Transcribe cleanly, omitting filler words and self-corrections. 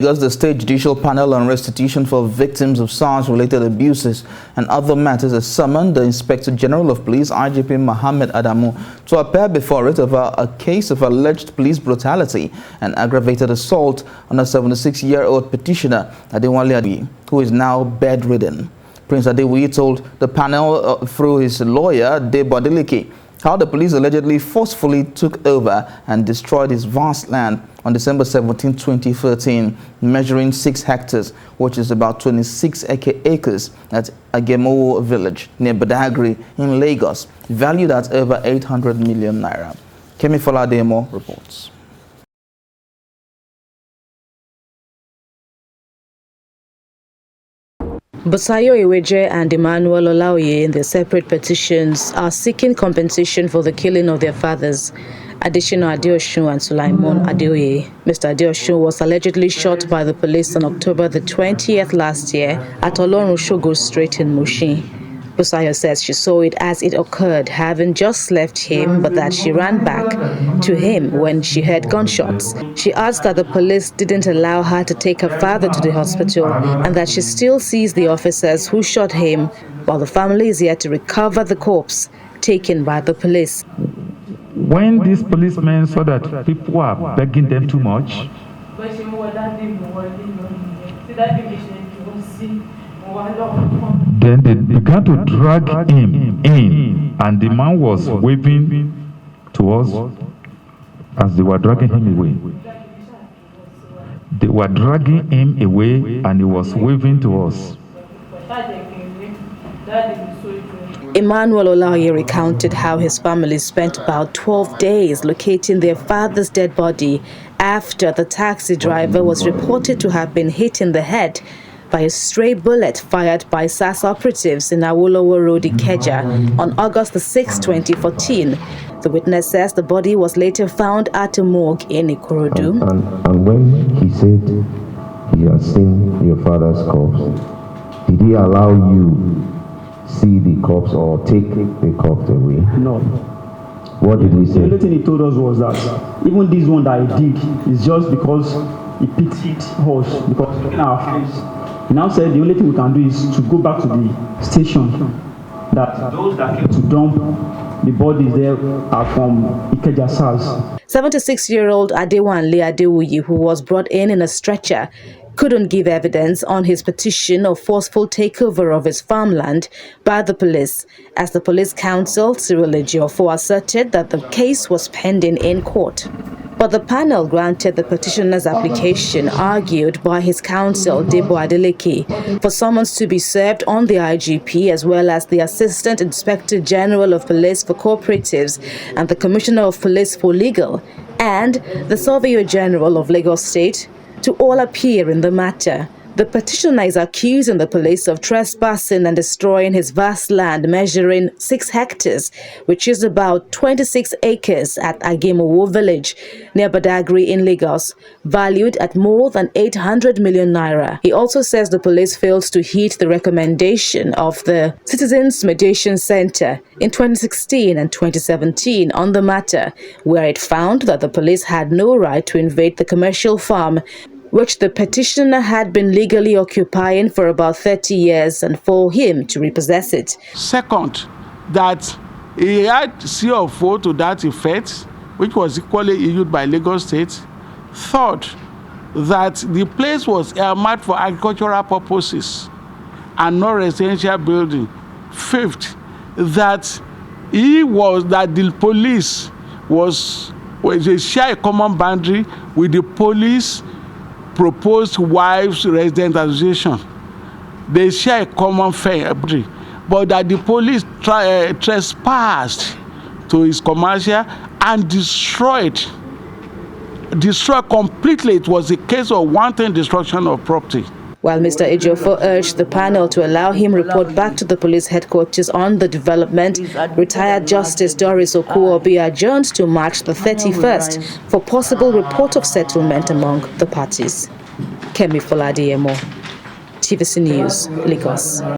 Because the State Judicial Panel on Restitution for Victims of SARS-related abuses and other matters has summoned the Inspector General of Police, IGP Mohammed Adamu, to appear before it over a case of alleged police brutality and aggravated assault on a 76-year-old petitioner, Adewale, who is now bedridden. Prince Adeosun told the panel through his lawyer, Adeosun, how the police allegedly forcefully took over and destroyed his vast land on December 17, 2013, measuring 6 hectares, which is about 26 acres at Adeosun village near Badagry in Lagos, valued at over 800 million naira. Kemi Folademo reports. Busayo Iweje and Emmanuel Olaoye, in their separate petitions, are seeking compensation for the killing of their fathers, Adeshina Adeosun and Sulaimon Adeoye. Mr. Adeosun was allegedly shot by the police on October the 20th last year at Olorun Street in Mushin. Busayo says she saw it as it occurred, having just left him, but that she ran back to him when she heard gunshots. She adds that the police didn't allow her to take her father to the hospital and that she still sees the officers who shot him, while the family is yet to recover the corpse taken by the police. When these policemen saw that people are begging them too much, then they began to drag him in, and the man was waving to us as they were dragging him away. They were dragging him away and he was waving to us. Emmanuel Olaoye recounted how his family spent about 12 days locating their father's dead body after the taxi driver was reported to have been hit in the head by a stray bullet fired by SAS operatives in Awolowo Road, Ikeja, on August 6, 2014. The witness says the body was later found at a morgue in Ikorodu. And when he said he had seen your father's corpse, did he allow you see the corpse or take the corpse away? No. What did he say? The only thing he told us was that even this one that he did is just because he pitied us, because in our face. He now said the only thing we can do is to go back to the station, that those that came to dump the bodies there are from Ikeja SARS. 76-year-old Adewale Adewuyi, who was brought in a stretcher, couldn't give evidence on his petition of forceful takeover of his farmland by the police, as the police counsel, Cyril Ejiofor, asserted that the case was pending in court. But the panel granted the petitioner's application, argued by his counsel, Debo Adeleke, for summons to be served on the IGP as well as the Assistant Inspector General of Police for Cooperatives and the Commissioner of Police for Legal and the Surveyor General of Lagos State to all appear in the matter. The petitioner is accusing the police of trespassing and destroying his vast land measuring 6 hectares, which is about 26 acres at Adeosun village near Badagry in Lagos, valued at more than 800 million naira. He also says the police failed to heed the recommendation of the Citizens Mediation Center in 2016 and 2017 on the matter, where it found that the police had no right to invade the commercial farm which the petitioner had been legally occupying for about 30 years, and for him to repossess it. Second, that he had CFO to that effect, which was equally issued by Lagos State. Third, that the place was earmarked for agricultural purposes and not residential building. Fifth, that the police was a share a common boundary with the police proposed wives resident association. They share a common boundary, but that the police trespassed to his commercial and destroyed completely. It was a case of wanton destruction of property. While Mr. Ejiofor urged the panel to allow him report back to the police headquarters on the development, retired Justice Doris Okuobi adjourned to March the 31st for possible report of settlement among the parties. Kemi Folademo, TVC News, Lagos.